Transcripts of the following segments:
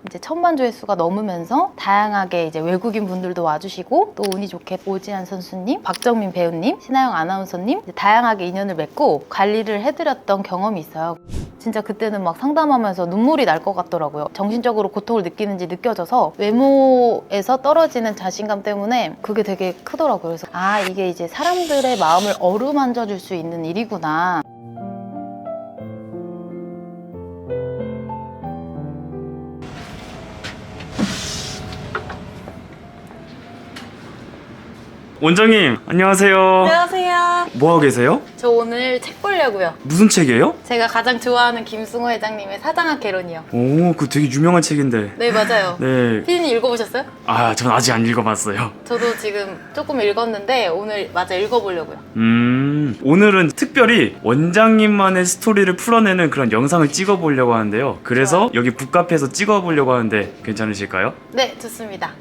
이제 1000만 조회수가 넘으면서 다양하게 이제 외국인 분들도 와주시고 또 운이 좋게 오지환 선수님, 박정민 배우님, 신하영 아나운서님 다양하게 인연을 맺고 관리를 해드렸던 경험이 있어요. 진짜 그때는 막 상담하면서 눈물이 날 것 같더라고요. 정신적으로 고통을 느끼는지 느껴져서 외모에서 떨어지는 자신감 때문에 그게 되게 크더라고요. 그래서 아, 이게 이제 사람들의 마음을 어루만져 줄 수 있는 일이구나. 원장님 안녕하세요. 안녕하세요. 뭐 하고 계세요? 저 오늘 책 보려고요. 무슨 책이에요? 제가 가장 좋아하는 김승호 회장님의 사장학 개론이요. 오, 그 되게 유명한 책인데. 네, 맞아요. 네. 피디님 읽어보셨어요? 아, 전 아직 안 읽어봤어요. 저도 지금 조금 읽었는데 오늘 맞아 읽어보려고요. 오늘은 특별히 원장님만의 스토리를 풀어내는 그런 영상을 찍어보려고 하는데요. 그래서 여기 북카페에서 찍어보려고 하는데 괜찮으실까요? 네, 좋습니다.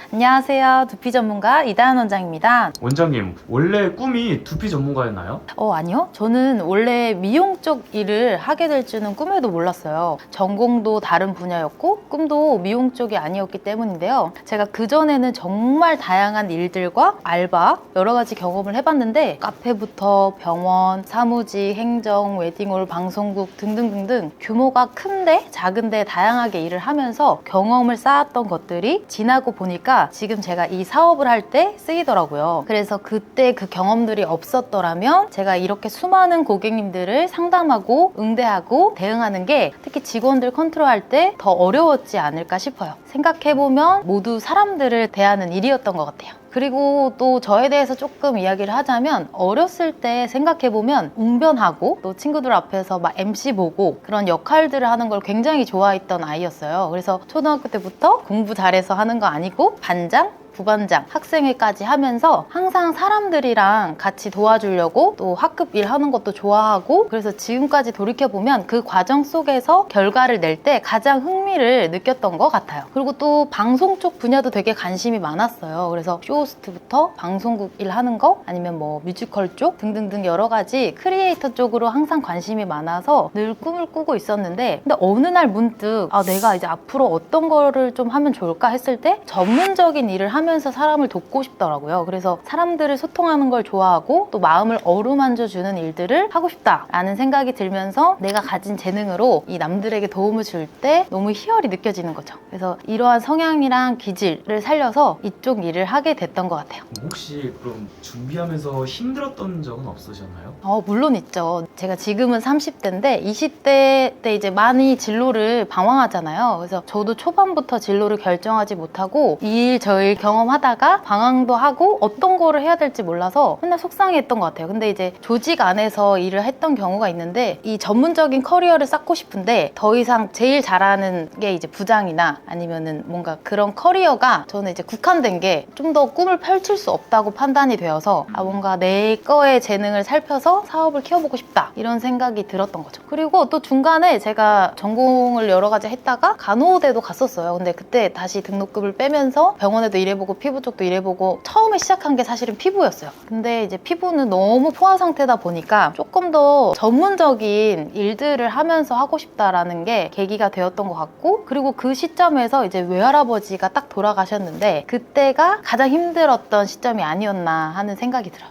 안녕하세요. 두피 전문가 이다은 원장입니다. 원장님, 원래 꿈이 두피 전문가였나요? 아니요. 저는 원래 미용 쪽 일을 하게 될 줄은 꿈에도 몰랐어요. 전공도 다른 분야였고 꿈도 미용 쪽이 아니었기 때문인데요. 제가 그전에는 정말 다양한 일들과 알바 여러 가지 경험을 해봤는데 카페부터 병원, 사무직, 행정, 웨딩홀, 방송국 등등등등 규모가 큰데 작은데 다양하게 일을 하면서 경험을 쌓았던 것들이 지나고 보니까 지금 제가 이 사업을 할 때 쓰이더라고요. 그래서 그때 그 경험들이 없었더라면 제가 이렇게 수많은 고객님들을 상담하고 응대하고 대응하는 게 특히 직원들 컨트롤할 때 더 어려웠지 않을까 싶어요. 생각해보면 모두 사람들을 대하는 일이었던 것 같아요. 그리고 또 저에 대해서 조금 이야기를 하자면 어렸을 때 생각해보면 웅변하고 또 친구들 앞에서 막 MC 보고 그런 역할들을 하는 걸 굉장히 좋아했던 아이였어요. 그래서 초등학교 때부터 공부 잘해서 하는 거 아니고 반장, 부반장, 학생회까지 하면서 항상 사람들이랑 같이 도와주려고 또 학급 일 하는 것도 좋아하고 그래서 지금까지 돌이켜보면 그 과정 속에서 결과를 낼 때 가장 흥미를 느꼈던 것 같아요. 그리고 또 방송 쪽 분야도 되게 관심이 많았어요. 그래서 쇼호스트부터 방송국 일 하는 거 아니면 뭐 뮤지컬 쪽 등등등 여러 가지 크리에이터 쪽으로 항상 관심이 많아서 늘 꿈을 꾸고 있었는데 근데 어느 날 문득 내가 이제 앞으로 어떤 거를 좀 하면 좋을까 했을 때 전문적인 일을 하면서 사람을 돕고 싶더라고요. 그래서 사람들을 소통하는 걸 좋아하고 또 마음을 어루만져 주는 일들을 하고 싶다라는 생각이 들면서 내가 가진 재능으로 이 남들에게 도움을 줄 때 너무 희열이 느껴지는 거죠. 그래서 이러한 성향이랑 기질을 살려서 이쪽 일을 하게 됐던 것 같아요. 혹시 그럼 준비하면서 힘들었던 적은 없으셨나요? 물론 있죠. 제가 지금은 30대인데 20대 때 이제 많이 진로를 방황하잖아요. 그래서 저도 초반부터 진로를 결정하지 못하고 이 일 저 일 경험하다가 방황도 하고 어떤 거를 해야 될지 몰라서 맨날 속상했던 것 같아요. 근데 이제 조직 안에서 일을 했던 경우가 있는데 이 전문적인 커리어를 쌓고 싶은데 더 이상 제일 잘하는 게 이제 부장이나 아니면은 뭔가 그런 커리어가 저는 이제 국한된 게 좀 더 꿈을 펼칠 수 없다고 판단이 되어서 뭔가 내 거의 재능을 살펴서 사업을 키워보고 싶다 이런 생각이 들었던 거죠. 그리고 또 중간에 제가 전공을 여러 가지 했다가 간호대도 갔었어요. 근데 그때 다시 등록금을 빼면서 병원에도 일해보고 피부 쪽도 일해보고 처음에 시작한 게 사실은 피부였어요. 근데 이제 피부는 너무 포화 상태다 보니까 조금 더 전문적인 일들을 하면서 하고 싶다라는 게 계기가 되었던 것 같고 그리고 그 시점에서 이제 외할아버지가 딱 돌아가셨는데 그때가 가장 힘들었던 시점이 아니었나 하는 생각이 들어요.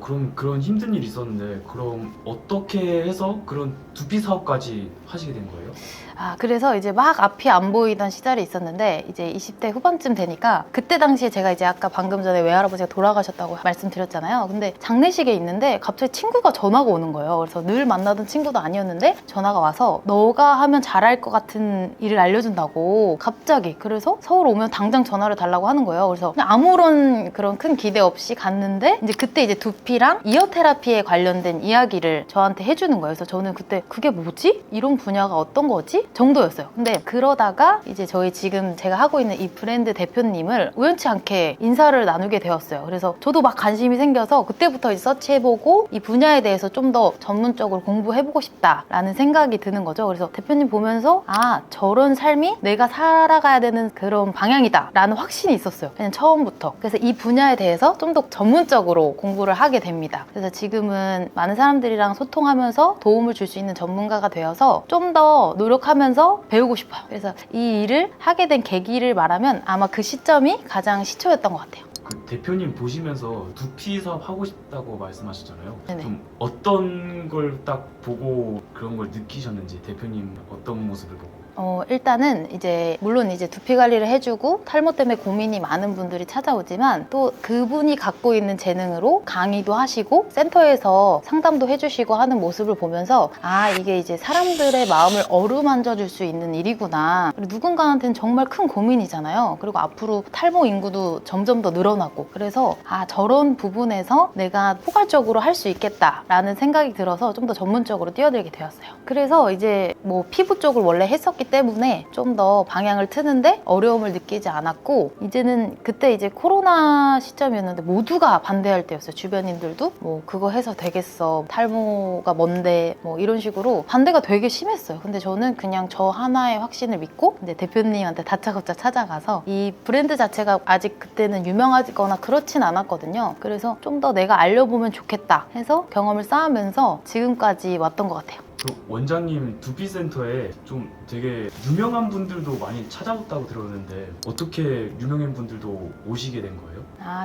그럼 그런 힘든 일이 있었는데 그럼 어떻게 해서 그런 두피 사업까지 하시게 된 거예요? 그래서 이제 막 앞이 안 보이던 시절이 있었는데 이제 20대 후반쯤 되니까 그때 당시에 제가 이제 아까 방금 전에 외할아버지가 돌아가셨다고 말씀드렸잖아요. 근데 장례식에 있는데 갑자기 친구가 전화가 오는 거예요. 그래서 늘 만나던 친구도 아니었는데 전화가 와서 너가 하면 잘할 것 같은 일을 알려준다고 갑자기 그래서 서울 오면 당장 전화를 달라고 하는 거예요. 그래서 그냥 아무런 그런 큰 기대 없이 갔는데 이제 그때 이제 두피랑 이어 테라피에 관련된 이야기를 저한테 해주는 거예요. 그래서 저는 그때 그게 뭐지? 이런 분야가 어떤 거지? 정도였어요. 근데 그러다가 이제 저희 지금 제가 하고 있는 이 브랜드 대표님을 우연치 않게 인사를 나누게 되었어요. 그래서 저도 막 관심이 생겨서 그때부터 이제 서치해보고 이 분야에 대해서 좀 더 전문적으로 공부해보고 싶다라는 생각이 드는 거죠. 그래서 대표님 보면서 저런 삶이 내가 살아가야 되는 그런 방향이다 라는 확신이 있었어요. 그냥 처음부터. 그래서 이 분야에 대해서 좀 더 전문적으로 공부를 하게 됩니다. 그래서 지금은 많은 사람들이랑 소통하면서 도움을 줄 수 있는 전문가가 되어서 좀 더 노력하면서 하면서 배우고 싶어요. 그래서 이 일을 하게 된 계기를 말하면 아마 그 시점이 가장 시초였던 것 같아요. 그 대표님 보시면서 두피 사업 하고 싶다고 말씀하셨잖아요. 네네. 좀 어떤 걸 딱 보고 그런 걸 느끼셨는지, 대표님 어떤 모습을 보고? 일단은 이제 물론 이제 두피 관리를 해주고 탈모 때문에 고민이 많은 분들이 찾아오지만 또 그분이 갖고 있는 재능으로 강의도 하시고 센터에서 상담도 해주시고 하는 모습을 보면서 아, 이게 이제 사람들의 마음을 어루만져 줄 수 있는 일이구나. 그리고 누군가한테는 정말 큰 고민이잖아요. 그리고 앞으로 탈모 인구도 점점 더 늘어나고 그래서 아, 저런 부분에서 내가 포괄적으로 할 수 있겠다라는 생각이 들어서 좀 더 전문적으로 뛰어들게 되었어요. 그래서 이제 뭐 피부 쪽을 원래 했었기 때문에 좀 더 방향을 트는데 어려움을 느끼지 않았고 이제는 그때 이제 코로나 시점이었는데 모두가 반대할 때였어요. 주변인들도 뭐 그거 해서 되겠어, 탈모가 뭔데, 뭐 이런 식으로 반대가 되게 심했어요. 근데 저는 그냥 저 하나의 확신을 믿고 이제 대표님한테 다짜고짜 찾아가서 이 브랜드 자체가 아직 그때는 유명하거나 그렇진 않았거든요. 그래서 좀 더 내가 알려보면 좋겠다 해서 경험을 쌓으면서 지금까지 왔던 것 같아요. 그 원장님 두피센터에 좀 되게 유명한 분들도 많이 찾아왔다고 들었는데 어떻게 유명한 분들도 오시게 된 거예요?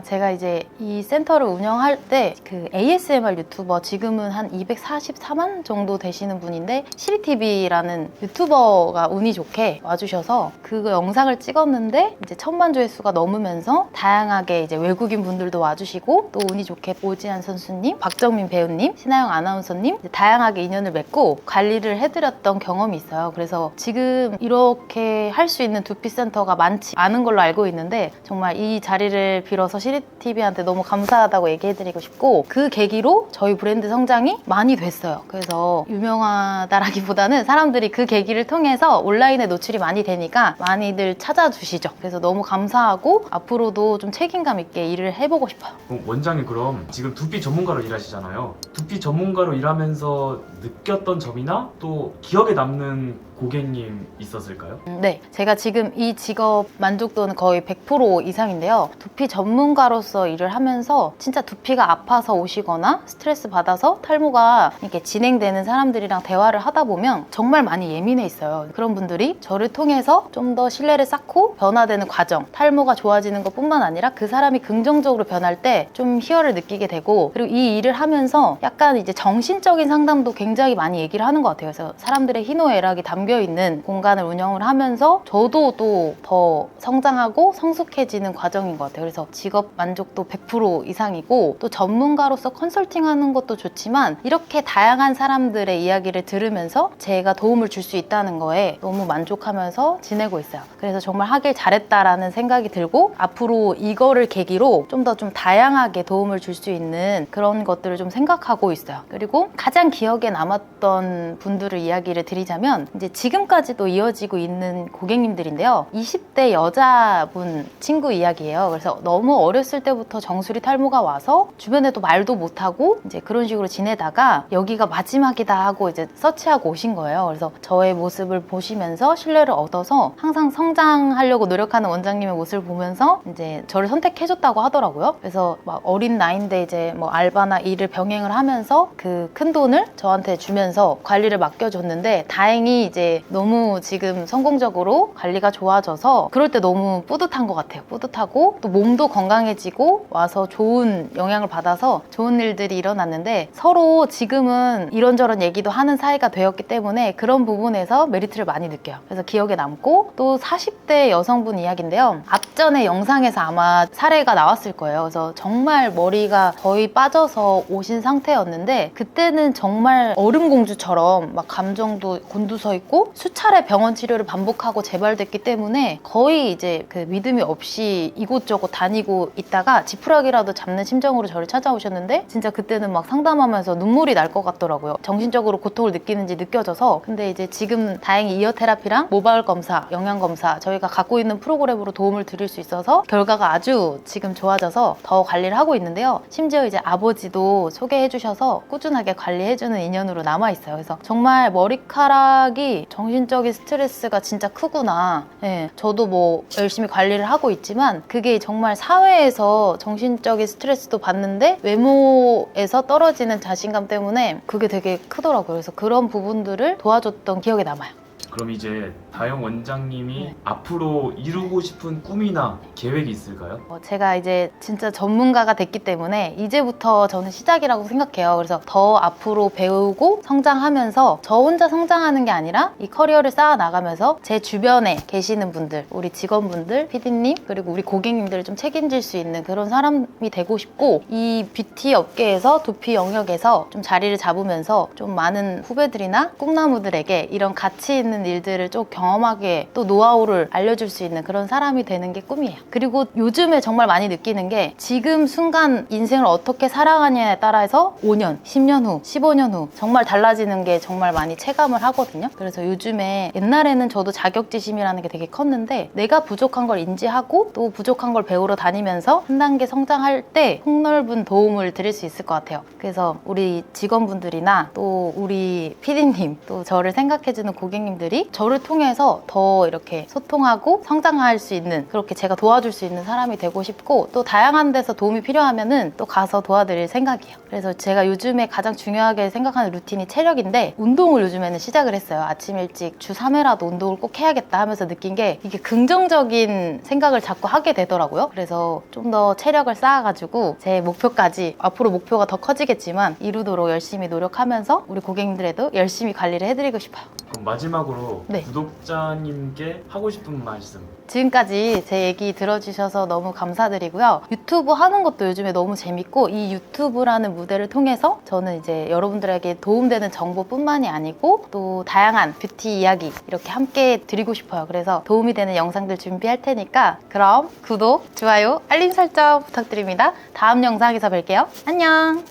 제가 이제 이 센터를 운영할 때 그 ASMR 유튜버 지금은 한 244만 정도 되시는 분인데 시리TV라는 유튜버가 운이 좋게 와주셔서 그 영상을 찍었는데 이제 1000만 조회수가 넘으면서 다양하게 이제 외국인 분들도 와주시고 또 운이 좋게 오지한 선수님, 박정민 배우님, 신하영 아나운서님 다양하게 인연을 맺고 관리를 해드렸던 경험이 있어요. 그래서 지금 이렇게 할 수 있는 두피센터가 많지 않은 걸로 알고 있는데 정말 이 자리를 빌어서 시리TV한테 너무 감사하다고 얘기해드리고 싶고 그 계기로 저희 브랜드 성장이 많이 됐어요. 그래서 유명하다라기보다는 사람들이 그 계기를 통해서 온라인에 노출이 많이 되니까 많이들 찾아주시죠. 그래서 너무 감사하고 앞으로도 좀 책임감 있게 일을 해보고 싶어요. 원장님 그럼 지금 두피 전문가로 일하시잖아요. 두피 전문가로 일하면서 느꼈던 점이나 또 기억에 남는 고객님 있었을까요? 네, 제가 지금 이 직업 만족도는 거의 100% 이상인데요. 두피 전문가로서 일을 하면서 진짜 두피가 아파서 오시거나 스트레스 받아서 탈모가 이렇게 진행되는 사람들이랑 대화를 하다 보면 정말 많이 예민해 있어요. 그런 분들이 저를 통해서 좀 더 신뢰를 쌓고 변화되는 과정, 탈모가 좋아지는 것뿐만 아니라 그 사람이 긍정적으로 변할 때 좀 희열을 느끼게 되고 그리고 이 일을 하면서 약간 이제 정신적인 상담도 굉장히 많이 얘기를 하는 것 같아요. 그래서 사람들의 희노애락이 담겨 있는 공간을 운영을 하면서 저도 또 더 성장하고 성숙해지는 과정인 것 같아요. 그래서 직업 만족도 100% 이상이고 또 전문가로서 컨설팅하는 것도 좋지만 이렇게 다양한 사람들의 이야기를 들으면서 제가 도움을 줄 수 있다는 거에 너무 만족하면서 지내고 있어요. 그래서 정말 하길 잘했다라는 생각이 들고 앞으로 이거를 계기로 좀 더 좀 다양하게 도움을 줄 수 있는 그런 것들을 좀 생각하고 있어요. 그리고 가장 기억에 남았던 분들을 이야기를 드리자면 이제 지금까지도 이어지고 있는 고객님들인데요. 20대 여자분 친구 이야기예요. 그래서 너무 어렸을 때부터 정수리 탈모가 와서 주변에도 말도 못하고 이제 그런 식으로 지내다가 여기가 마지막이다 하고 이제 서치하고 오신 거예요. 그래서 저의 모습을 보시면서 신뢰를 얻어서 항상 성장하려고 노력하는 원장님의 모습을 보면서 이제 저를 선택해줬다고 하더라고요. 그래서 막 어린 나이인데 이제 뭐 알바나 일을 병행을 하면서 그 큰 돈을 저한테 주면서 관리를 맡겨줬는데 다행히 이제 너무 지금 성공적으로 관리가 좋아져서 그럴 때 너무 뿌듯한 것 같아요. 뿌듯하고 또 몸도 건강해지고 와서 좋은 영향을 받아서 좋은 일들이 일어났는데 서로 지금은 이런저런 얘기도 하는 사이가 되었기 때문에 그런 부분에서 메리트를 많이 느껴요. 그래서 기억에 남고 또 40대 여성분 이야기인데요. 앞전에 영상에서 아마 사례가 나왔을 거예요. 그래서 정말 머리가 거의 빠져서 오신 상태였는데 그때는 정말 얼음공주처럼 막 감정도 곤두서 있고 수차례 병원 치료를 반복하고 재발됐기 때문에 거의 이제 그 믿음이 없이 이곳저곳 다니고 있다가 지푸라기라도 잡는 심정으로 저를 찾아오셨는데 진짜 그때는 막 상담하면서 눈물이 날 것 같더라고요. 정신적으로 고통을 느끼는지 느껴져서 근데 이제 지금 다행히 이어 테라피랑 모발 검사, 영양 검사 저희가 갖고 있는 프로그램으로 도움을 드릴 수 있어서 결과가 아주 지금 좋아져서 더 관리를 하고 있는데요. 심지어 이제 아버지도 소개해 주셔서 꾸준하게 관리해주는 인연으로 남아있어요. 그래서 정말 머리카락이 정신적인 스트레스가 진짜 크구나. 예, 저도 뭐 열심히 관리를 하고 있지만 그게 정말 사회에서 정신적인 스트레스도 받는데 외모에서 떨어지는 자신감 때문에 그게 되게 크더라고요. 그래서 그런 부분들을 도와줬던 기억이 남아요. 그럼 이제 다영 원장님이 네. 앞으로 이루고 싶은 꿈이나 계획이 있을까요? 제가 이제 진짜 전문가가 됐기 때문에 이제부터 저는 시작이라고 생각해요. 그래서 더 앞으로 배우고 성장하면서 저 혼자 성장하는 게 아니라 이 커리어를 쌓아 나가면서 제 주변에 계시는 분들, 우리 직원분들, PD님, 그리고 우리 고객님들을 좀 책임질 수 있는 그런 사람이 되고 싶고, 이 뷰티 업계에서 두피 영역에서 좀 자리를 잡으면서 좀 많은 후배들이나 꿈나무들에게 이런 가치 있는 일들을 좀 경험하게, 또 노하우를 알려줄 수 있는 그런 사람이 되는 게 꿈이에요. 그리고 요즘에 정말 많이 느끼는 게, 지금 순간 인생을 어떻게 살아가냐에 따라서 5년, 10년 후, 15년 후 정말 달라지는 게 정말 많이 체감을 하거든요. 그래서 요즘에, 옛날에는 저도 자격지심이라는 게 되게 컸는데, 내가 부족한 걸 인지하고 또 부족한 걸 배우러 다니면서 한 단계 성장할 때 폭넓은 도움을 드릴 수 있을 것 같아요. 그래서 우리 직원분들이나 또 우리 PD님, 또 저를 생각해주는 고객님들이 저를 통해서 더 이렇게 소통하고 성장할 수 있는, 그렇게 제가 도와줄 수 있는 사람이 되고 싶고, 또 다양한 데서 도움이 필요하면은 또 가서 도와드릴 생각이에요. 그래서 제가 요즘에 가장 중요하게 생각하는 루틴이 체력인데, 운동을 요즘에는 시작을 했어요. 아침 일찍 주 3회라도 운동을 꼭 해야겠다 하면서 느낀 게, 이게 긍정적인 생각을 자꾸 하게 되더라고요. 그래서 좀 더 체력을 쌓아가지고 제 목표까지, 앞으로 목표가 더 커지겠지만 이루도록 열심히 노력하면서 우리 고객님들에도 열심히 관리를 해드리고 싶어요. 그럼 마지막으로 네. 구독자님께 하고 싶은 말씀. 지금까지 제 얘기 들어주셔서 너무 감사드리고요. 유튜브 하는 것도 요즘에 너무 재밌고, 이 유튜브라는 무대를 통해서 저는 이제 여러분들에게 도움되는 정보뿐만이 아니고 또 다양한 뷰티 이야기 이렇게 함께 드리고 싶어요. 그래서 도움이 되는 영상들 준비할 테니까, 그럼 구독, 좋아요, 알림 설정 부탁드립니다. 다음 영상에서 뵐게요. 안녕!